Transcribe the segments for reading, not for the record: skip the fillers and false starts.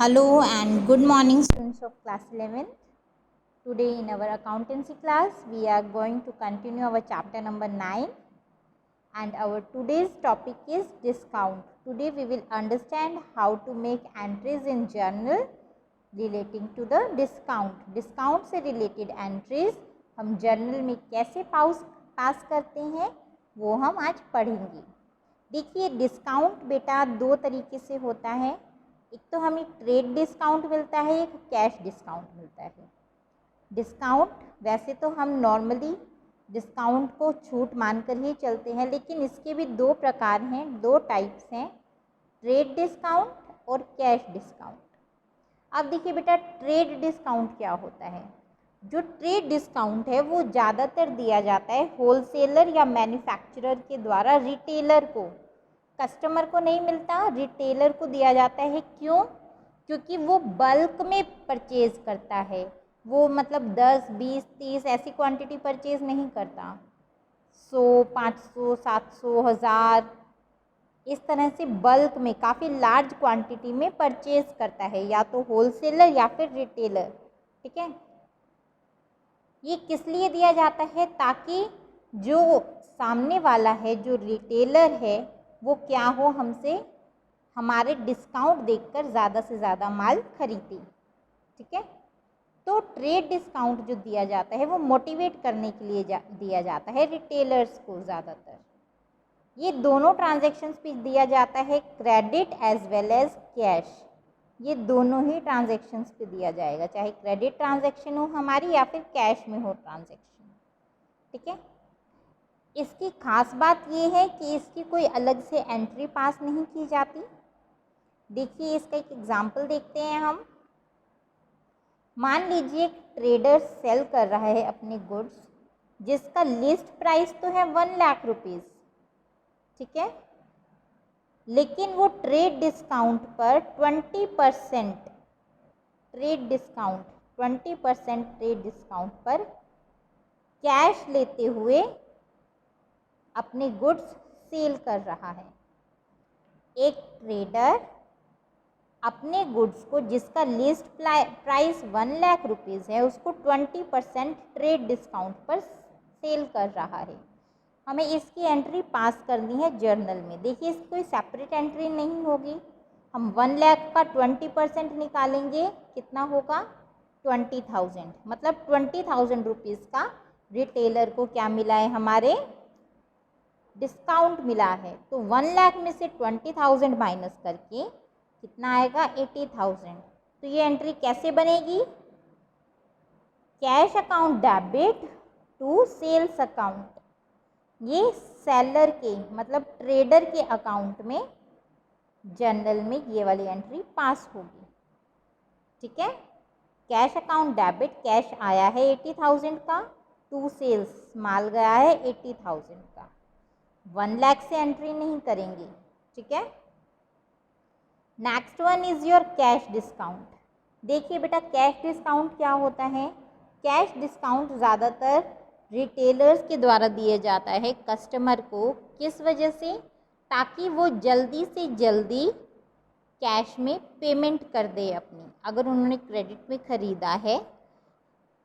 Hello and good morning, students of class 11th. Today in our accountancy class we are going to continue our chapter number 9 and our today's topic is discount. Today we will understand how to make entries in journal relating to the discount. Discount से related entries हम journal में कैसे पास करते हैं वो हम आज पढ़ेंगे। देखिए डिस्काउंट बेटा दो तरीके से होता है, एक तो हमें ट्रेड डिस्काउंट मिलता है, एक कैश डिस्काउंट मिलता है। डिस्काउंट वैसे तो हम नॉर्मली डिस्काउंट को छूट मानकर ही चलते हैं, लेकिन इसके भी दो प्रकार हैं, दो टाइप्स हैं, ट्रेड डिस्काउंट और कैश डिस्काउंट। अब देखिए बेटा ट्रेड डिस्काउंट क्या होता है। जो ट्रेड डिस्काउंट है वो ज़्यादातर दिया जाता है होलसेलर या मैन्युफैक्चरर के द्वारा रिटेलर को, कस्टमर को नहीं मिलता, रिटेलर को दिया जाता है। क्यों? क्योंकि वो बल्क में परचेज करता है, वो मतलब 10, 20, 30 ऐसी क्वांटिटी परचेज नहीं करता, 100, 500, 700, 1000 इस तरह से बल्क में काफ़ी लार्ज क्वांटिटी में परचेज करता है, या तो होलसेलर या फिर रिटेलर। ठीक है, ये किस लिए दिया जाता है? ताकि जो सामने वाला है, जो रिटेलर है, वो क्या हो, हमसे हमारे डिस्काउंट देखकर ज़्यादा से ज़्यादा माल खरीदे। ठीक है, तो ट्रेड डिस्काउंट जो दिया जाता है वो मोटिवेट करने के लिए दिया जाता है रिटेलर्स को ज़्यादातर। ये दोनों ट्रांजैक्शंस पे दिया जाता है, credit as well as cash, ये दोनों ही ट्रांजैक्शंस पे दिया जाएगा, चाहे क्रेडिट ट्रांजैक्शन हो हमारी या फिर कैश में हो ट्रांजैक्शन। ठीक है, इसकी खास बात ये है कि इसकी कोई अलग से एंट्री पास नहीं की जाती। देखिए इसका एक एग्जाम्पल देखते हैं हम। मान लीजिए एक ट्रेडर सेल कर रहा है अपने गुड्स, जिसका लिस्ट प्राइस तो है 1 लाख रुपीज़। ठीक है, लेकिन वो ट्रेड डिस्काउंट पर 20% ट्रेड डिस्काउंट पर कैश लेते हुए अपने गुड्स सेल कर रहा है। एक ट्रेडर अपने गुड्स को जिसका लिस्ट प्राइस 1 लाख रुपीज़ है उसको 20% ट्रेड डिस्काउंट पर सेल कर रहा है। हमें इसकी एंट्री पास करनी है जर्नल में। देखिए इसकी कोई सेपरेट एंट्री नहीं होगी, हम 1 लाख का 20% निकालेंगे, कितना होगा 20,000, मतलब 20,000 रुपीज़ का रिटेलर को क्या मिला है, हमारे डिस्काउंट मिला है। तो 1 लाख में से 20,000 माइनस करके कितना आएगा 80,000। तो ये एंट्री कैसे बनेगी? Cash account debit to sales account, ये सेलर के मतलब ट्रेडर के अकाउंट में जर्नल में ये वाली एंट्री पास होगी। ठीक है, कैश अकाउंट डेबिट, कैश आया है 80,000 का, टू सेल्स माल गया है 80,000 का, 1 लाख से एंट्री नहीं करेंगे। ठीक है, next one is your cash discount. देखिए बेटा कैश डिस्काउंट क्या होता है। कैश डिस्काउंट ज़्यादातर रिटेलर्स के द्वारा दिया जाता है कस्टमर को, किस वजह से? ताकि वो जल्दी से जल्दी कैश में पेमेंट कर दे अपनी। अगर उन्होंने क्रेडिट में ख़रीदा है,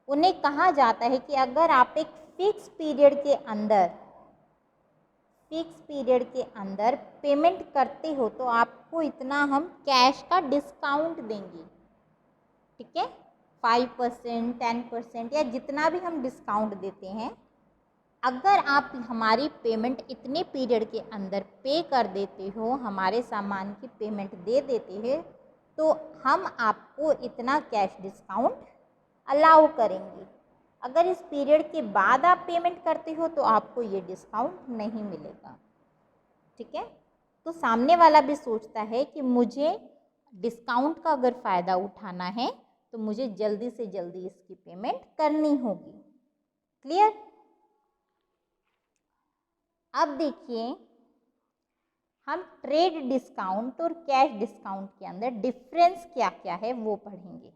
उन्हें कहा जाता है कि अगर आप एक फिक्स पीरियड के अंदर पेमेंट करते हो तो आपको इतना हम कैश का डिस्काउंट देंगे। ठीक है, 5%, 10% या जितना भी हम डिस्काउंट देते हैं, अगर आप हमारी पेमेंट इतने पीरियड के अंदर पे कर देते हो, हमारे सामान की पेमेंट दे देते हैं, तो हम आपको इतना कैश डिस्काउंट अलाउ करेंगे। अगर इस पीरियड के बाद आप पेमेंट करते हो तो आपको ये डिस्काउंट नहीं मिलेगा। ठीक है, तो सामने वाला भी सोचता है कि मुझे डिस्काउंट का अगर फ़ायदा उठाना है तो मुझे जल्दी से जल्दी इसकी पेमेंट करनी होगी। क्लियर? अब देखिए हम ट्रेड डिस्काउंट और कैश डिस्काउंट के अंदर डिफरेंस क्या क्या है वो पढ़ेंगे।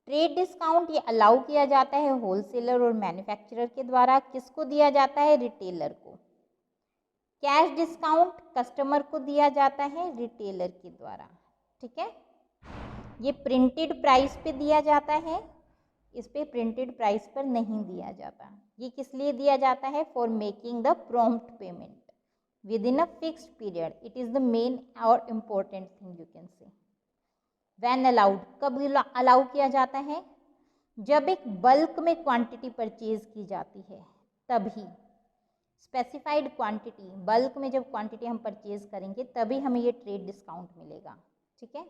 ट्रेड डिस्काउंट ये अलाउ किया जाता है होलसेलर और मैन्युफैक्चरर के द्वारा, किसको दिया जाता है? रिटेलर को। कैश डिस्काउंट कस्टमर को दिया जाता है रिटेलर के द्वारा। ठीक है। ये प्रिंटेड प्राइस पे दिया जाता है, इस पे प्रिंटेड प्राइस पर नहीं दिया जाता। ये किस लिए दिया जाता है? For making the prompt payment within a fixed period. It is the main और important thing you can say. When allowed, कब अलाउ किया जाता है? जब एक बल्क में क्वांटिटी परचेज की जाती है तभी। स्पेसिफाइड क्वांटिटी, बल्क में जब क्वांटिटी हम परचेज करेंगे तभी हमें ये ट्रेड डिस्काउंट मिलेगा, ठीक है।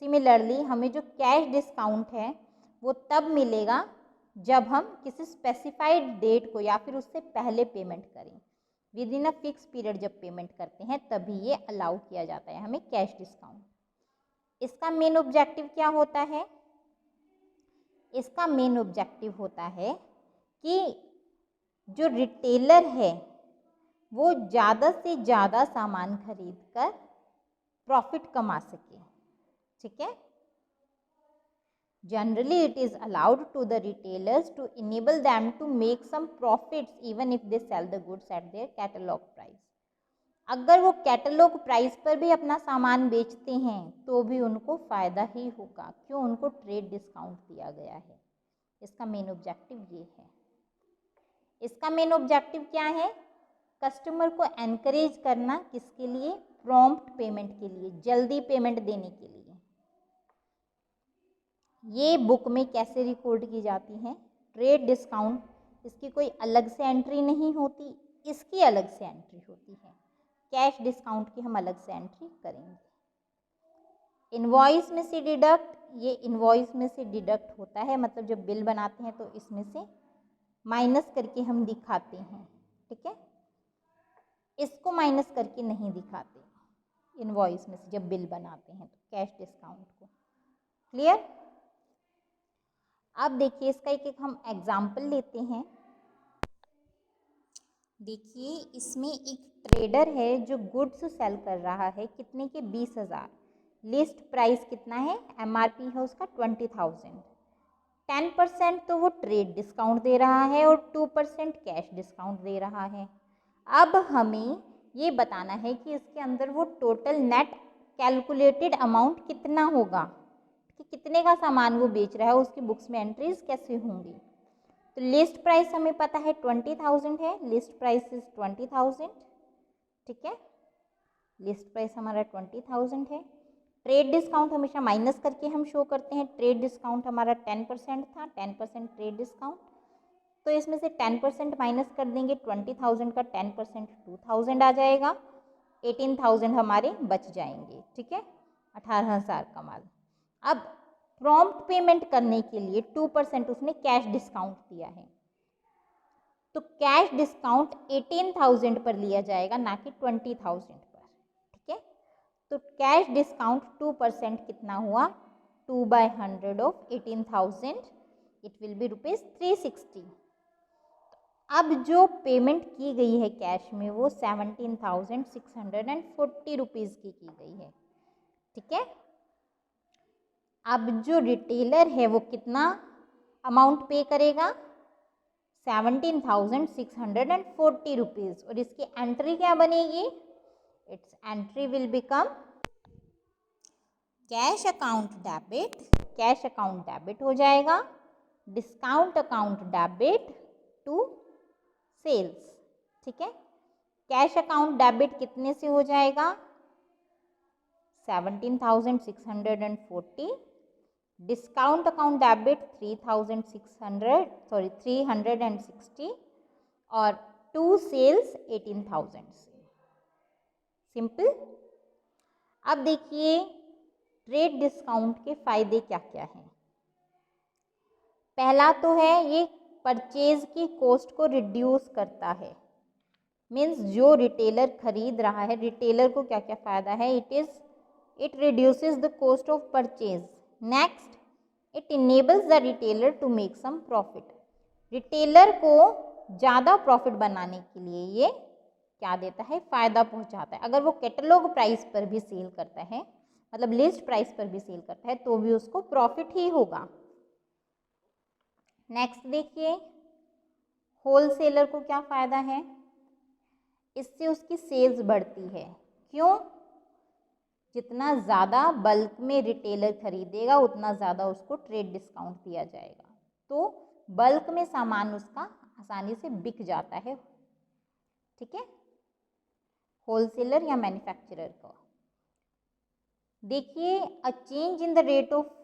सिमिलरली हमें जो कैश डिस्काउंट है वो तब मिलेगा जब हम किसी स्पेसिफाइड डेट को या फिर उससे पहले पेमेंट करें। With in a fix period जब पेमेंट करते हैं तभी ये अलाउ किया जाता है हमें कैश डिस्काउंट। इसका मेन ऑब्जेक्टिव क्या होता है? इसका मेन ऑब्जेक्टिव होता है कि जो रिटेलर है वो ज़्यादा से ज़्यादा सामान खरीद कर प्रॉफिट कमा सके, ठीक है। Generally, it is allowed to the retailers to enable them to make some profits even if they sell the goods at their catalog price. अगर वो कैटलॉग प्राइस पर भी अपना सामान बेचते हैं तो भी उनको फ़ायदा ही होगा, क्यों? उनको ट्रेड डिस्काउंट दिया गया है। इसका मेन ऑब्जेक्टिव ये है। इसका मेन ऑब्जेक्टिव क्या है? कस्टमर को एनकरेज करना, किसके लिए? प्रॉम्प्ट पेमेंट के लिए, जल्दी पेमेंट देने के लिए। ये बुक में कैसे रिकॉर्ड की जाती है? ट्रेड डिस्काउंट, इसकी कोई अलग से एंट्री नहीं होती, इसकी अलग से एंट्री होती है। कैश डिस्काउंट की हम अलग से एंट्री करेंगे। इनवॉइस में से डिडक्ट, ये इनवॉइस में से डिडक्ट होता है, मतलब जब बिल बनाते हैं तो इसमें से माइनस करके हम दिखाते हैं, ठीक है। इसको माइनस करके नहीं दिखाते इनवॉइस में से जब बिल बनाते हैं तो कैश डिस्काउंट को। क्लियर? अब देखिए इसका एक हम एग्जाम्पल लेते हैं। देखिए इसमें एक ट्रेडर है जो गुड्स सेल कर रहा है, कितने के? 20,000। लिस्ट प्राइस कितना है? एमआरपी है उसका 20,000। 10% तो वो ट्रेड डिस्काउंट दे रहा है और 2% कैश डिस्काउंट दे रहा है। अब हमें ये बताना है कि इसके अंदर वो टोटल नेट कैलकुलेटेड अमाउंट कितना होगा, कि कितने का सामान वो बेच रहा है, उसकी बुक्स में एंट्रीज कैसे होंगी। तो लिस्ट प्राइस हमें पता है 20,000 है, लिस्ट प्राइस इज 20,000, ठीक है। लिस्ट प्राइस हमारा 20,000 है। ट्रेड डिस्काउंट हमेशा माइनस करके हम शो करते हैं। ट्रेड डिस्काउंट हमारा 10% था, 10% ट्रेड डिस्काउंट, तो इसमें से 10% माइनस कर देंगे। 20,000 का 10% 2,000 आ जाएगा, 18,000 हमारे बच जाएंगे, ठीक है। 18,000 का माल। अब प्रॉम्प्ट पेमेंट करने के लिए 2% उसने कैश डिस्काउंट दिया है, तो कैश डिस्काउंट 18,000 पर लिया जाएगा, ना कि 20,000 पर, ठीक है। तो कैश डिस्काउंट 2% कितना हुआ? 2/100 ऑफ 18,000, इट विल बी ₹360। अब जो पेमेंट की गई है कैश में वो 17,640 रुपीज़ की गई है, ठीक है। अब जो रिटेलर है वो कितना अमाउंट पे करेगा? 17,640 रुपीज़, और इसकी एंट्री क्या बनेगी? Its entry will become cash account debit. Cash account debit हो जाएगा, discount account debit to sales, ठीक है। कैश अकाउंट डेबिट कितने से हो जाएगा? 17,640, डिस्काउंट अकाउंट डेबिट 360 और टू सेल्स 18,000 से। सिंपल। अब देखिए ट्रेड डिस्काउंट के फायदे क्या क्या हैं। पहला तो है ये परचेज की कॉस्ट को रिड्यूस करता है, मीन्स जो रिटेलर खरीद रहा है, रिटेलर को क्या क्या फ़ायदा है? It reduces the cost of purchase. Next, it enables the retailer to make some profit. Retailer को ज़्यादा प्रॉफिट बनाने के लिए ये क्या देता है? फ़ायदा पहुंचाता है। अगर वो कैटलॉग प्राइस पर भी सेल करता है, मतलब लिस्ट प्राइस पर भी सेल करता है, तो भी उसको प्रॉफिट ही होगा। नेक्स्ट देखिए, होलसेलर को क्या फ़ायदा है? इससे उसकी सेल्स बढ़ती है। क्यों? जितना ज़्यादा बल्क में रिटेलर खरीदेगा उतना ज़्यादा उसको ट्रेड डिस्काउंट दिया जाएगा। तो बल्क में सामान उसका आसानी से बिक जाता है, ठीक है, होलसेलर या मैन्युफैक्चरर को। देखिए, a change in the rate of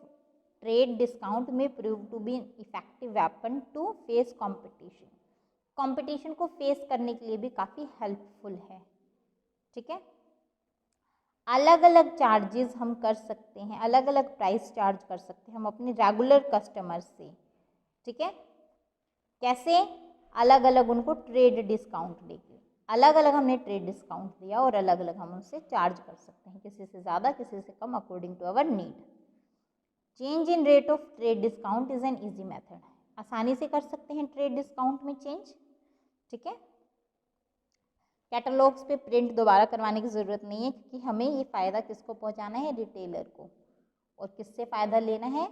trade discount में prove to be an effective weapon to face competition. Competition को फेस करने के लिए भी काफ़ी हेल्पफुल है, ठीक है। अलग अलग चार्जेस हम कर सकते हैं, अलग अलग प्राइस चार्ज कर सकते हैं हम अपने रेगुलर कस्टमर से, ठीक है। कैसे? अलग अलग उनको ट्रेड डिस्काउंट देके, अलग अलग हमने ट्रेड डिस्काउंट दिया और अलग अलग हम उनसे चार्ज कर सकते हैं, किसी से ज़्यादा किसी से कम, according to our need. Change in rate of trade discount is an easy method. आसानी से कर सकते हैं ट्रेड डिस्काउंट में चेंज, ठीक है। कैटलॉग्स पे प्रिंट दोबारा करवाने की ज़रूरत नहीं है, क्योंकि हमें ये फ़ायदा किसको पहुंचाना है? रिटेलर को। और किससे फ़ायदा लेना है?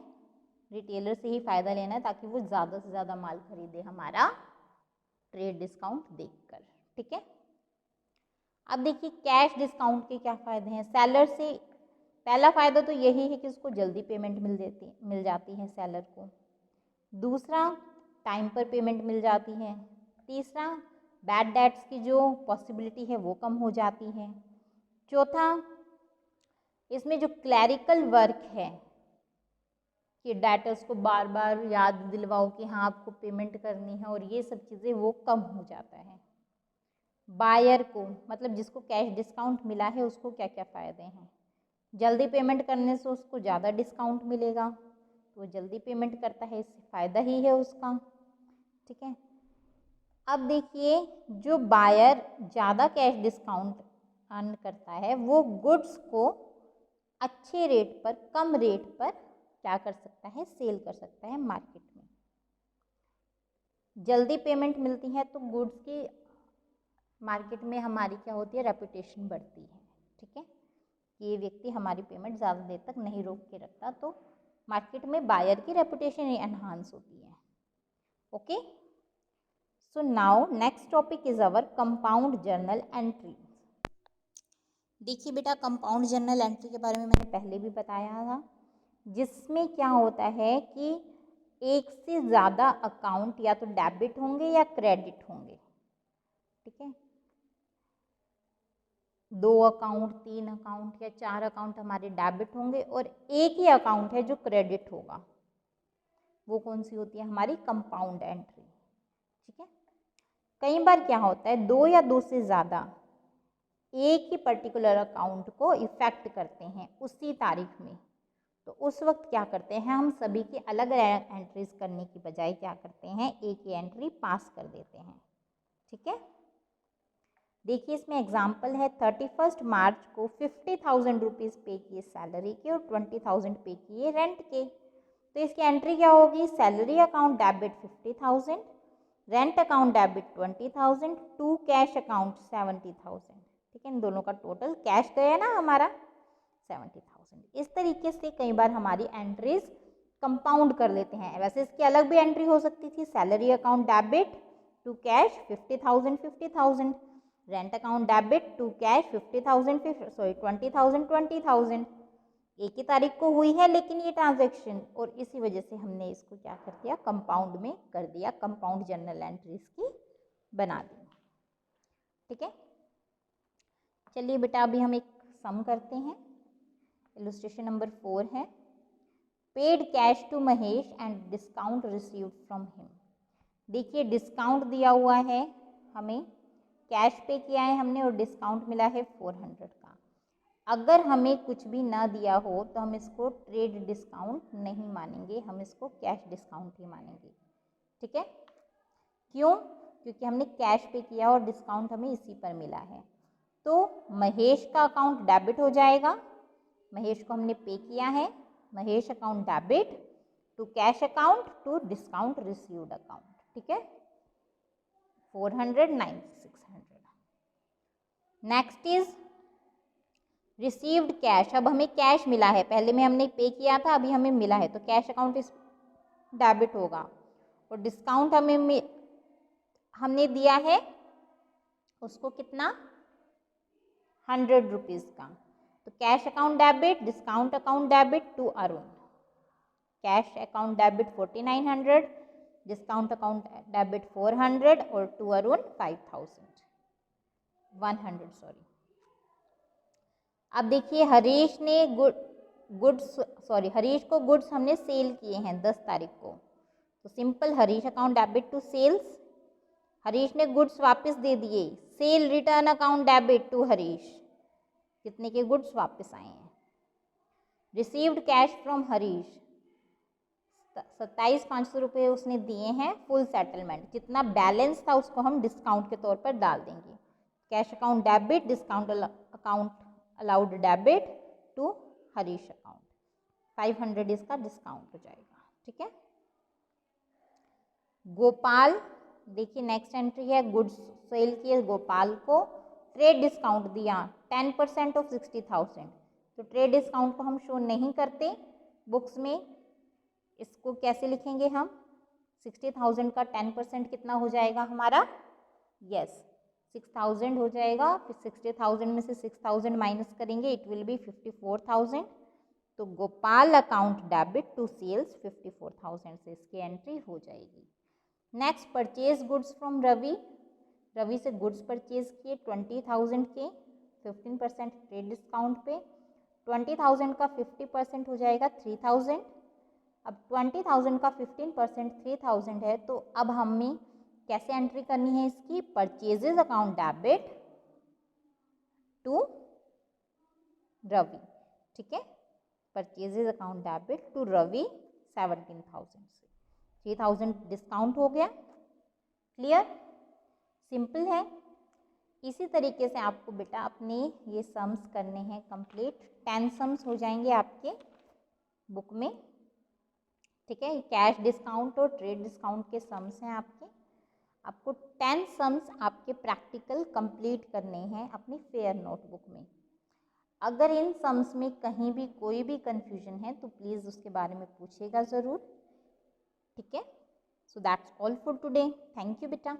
रिटेलर से ही फ़ायदा लेना है, ताकि वो ज़्यादा से ज़्यादा माल खरीदे हमारा ट्रेड डिस्काउंट देखकर, ठीक है। अब देखिए, कैश डिस्काउंट के क्या फ़ायदे हैं? सेलर से पहला फ़ायदा तो यही है कि उसको जल्दी पेमेंट मिल जाती है सेलर को। दूसरा, टाइम पर पेमेंट मिल जाती है। तीसरा, बैड डेट्स की जो पॉसिबिलिटी है वो कम हो जाती है। चौथा, इसमें जो क्लैरिकल वर्क है कि डेटर्स को बार बार याद दिलवाओ कि हाँ आपको पेमेंट करनी है, और ये सब चीज़ें वो कम हो जाता है। बायर को, मतलब जिसको कैश डिस्काउंट मिला है, उसको क्या क्या फ़ायदे हैं? जल्दी पेमेंट करने से उसको ज़्यादा डिस्काउंट मिलेगा, तो वो जल्दी पेमेंट करता है, इससे फ़ायदा ही है उसका, ठीक है। अब देखिए, जो बायर ज़्यादा कैश डिस्काउंट अर्न करता है वो गुड्स को अच्छे रेट पर, कम रेट पर क्या कर सकता है? सेल कर सकता है मार्केट में। जल्दी पेमेंट मिलती है तो गुड्स की मार्केट में हमारी क्या होती है? रेपुटेशन बढ़ती है, ठीक है। ये व्यक्ति हमारी पेमेंट ज़्यादा देर तक नहीं रोक के रखता, तो मार्केट में बायर की रेपुटेशन एनहांस होती है, okay. So now next topic is our compound journal entry। देखिए बेटा, कंपाउंड जर्नल एंट्री के बारे में मैंने पहले भी बताया था, जिसमें क्या होता है कि एक से ज़्यादा अकाउंट या तो डेबिट होंगे या क्रेडिट होंगे, ठीक है। 2 अकाउंट, 3 अकाउंट या 4 अकाउंट हमारे डेबिट होंगे और एक ही अकाउंट है जो क्रेडिट होगा। वो कौन सी होती है? हमारी कंपाउंड एंट्री, ठीक है। कई बार क्या होता है, 2 या 2 से ज़्यादा एक ही पर्टिकुलर अकाउंट को इफेक्ट करते हैं उसी तारीख में, तो उस वक्त क्या करते हैं हम? सभी की अलग अलग एंट्रीज करने की बजाय क्या करते हैं? एक ही एंट्री पास कर देते हैं, ठीक है। देखिए, इसमें एग्जाम्पल है, 31 मार्च को 50,000 रुपीज़ पे किए सैलरी के और 20,000 पे किए रेंट के। तो इसकी एंट्री क्या होगी? Salary account debit 50,000, rent account debit 20,000, to cash account 70,000, ठीक है। इन दोनों का टोटल कैश गया ना हमारा 70,000। इस तरीके से कई बार हमारी एंट्रीज कंपाउंड कर लेते हैं। वैसे इसकी अलग भी एंट्री हो सकती थी, salary account debit to cash 50,000 50,000, rent account debit to cash 50,000 20,000 20,000। एक ही तारीख को हुई है लेकिन ये ट्रांजैक्शन, और इसी वजह से हमने इसको क्या कर दिया? कंपाउंड में कर दिया, कंपाउंड जर्नल एंट्रीज की बना दी, ठीक है। चलिए बेटा, अभी हम एक सम करते हैं। इलस्ट्रेशन नंबर 4 है, paid cash to Mahesh and discount received from him. देखिए, डिस्काउंट दिया हुआ है हमें, कैश पे किया है हमने और डिस्काउंट मिला है 400 का। अगर हमें कुछ भी ना दिया हो तो हम इसको ट्रेड डिस्काउंट नहीं मानेंगे, हम इसको कैश डिस्काउंट ही मानेंगे, ठीक है। क्यों? क्योंकि हमने कैश पे किया और डिस्काउंट हमें इसी पर मिला है। तो महेश का अकाउंट डेबिट हो जाएगा, महेश को हमने पे किया है, Mahesh account debit to cash account to discount received account, ठीक है। 400 9600। Next is received cash. अब हमें कैश मिला है, पहले में हमने पे किया था, अभी हमें मिला है, तो कैश अकाउंट इस डेबिट होगा। और डिस्काउंट हमने दिया है उसको कितना? 100 रुपीज़ का। तो cash account debit, discount account debit to Arun, cash account debit 4900, discount account debit 400 और टू अरुण 100 सॉरी। अब देखिए हरीश ने हरीश को गुड्स हमने सेल किए हैं 10 तारीख को, तो simple Harish account debit to sales, Harish ने गुड्स वापस दे दिए, sale return account debit to Harish, कितने के गुड्स वापस आए हैं। रिसीव्ड कैश फ्रॉम हरीश 27,500 रुपये उसने दिए हैं फुल सेटलमेंट, जितना बैलेंस था उसको हम डिस्काउंट के तौर पर डाल देंगे। Cash account debit, discount account allowed debit to Harish account, 500 इसका डिस्काउंट हो जाएगा। ठीक है। गोपाल, देखिए नेक्स्ट एंट्री है, गुड्स सेल किए गोपाल को, ट्रेड डिस्काउंट दिया 10% ऑफ 60,000, तो ट्रेड डिस्काउंट को हम शो नहीं करते बुक्स में, इसको कैसे लिखेंगे हम, 60,000 का 10% कितना हो जाएगा हमारा, यस 6,000 हो जाएगा, फिर 60,000 में से 6,000 माइनस करेंगे, इट विल बी 54,000, तो Gopal account debit to sales 54,000 से इसकी एंट्री हो जाएगी। Next purchase goods from Ravi, Ravi से गुड्स परचेज किए 20,000 के 15% ट्रेड डिस्काउंट पे, 20,000 का 50% हो जाएगा 3,000, अब 20,000 का 15% 3,000 है, तो अब हमें कैसे एंट्री करनी है इसकी, purchases account debit to Ravi. ठीक है, purchases account debit to Ravi 17,000 से 3,000 डिस्काउंट हो गया। क्लियर, सिंपल है। इसी तरीके से आपको बेटा अपने ये सम्स करने हैं कंप्लीट, 10 सम्स हो जाएंगे आपके बुक में। ठीक है, कैश डिस्काउंट और ट्रेड डिस्काउंट के सम्स हैं आपको 10 सम्स आपके प्रैक्टिकल कंप्लीट करने हैं अपनी फेयर नोटबुक में। अगर इन सम्स में कहीं भी कोई भी कंफ्यूजन है तो प्लीज़ उसके बारे में पूछिएगा ज़रूर। ठीक है, so that's all for today, thank you बेटा।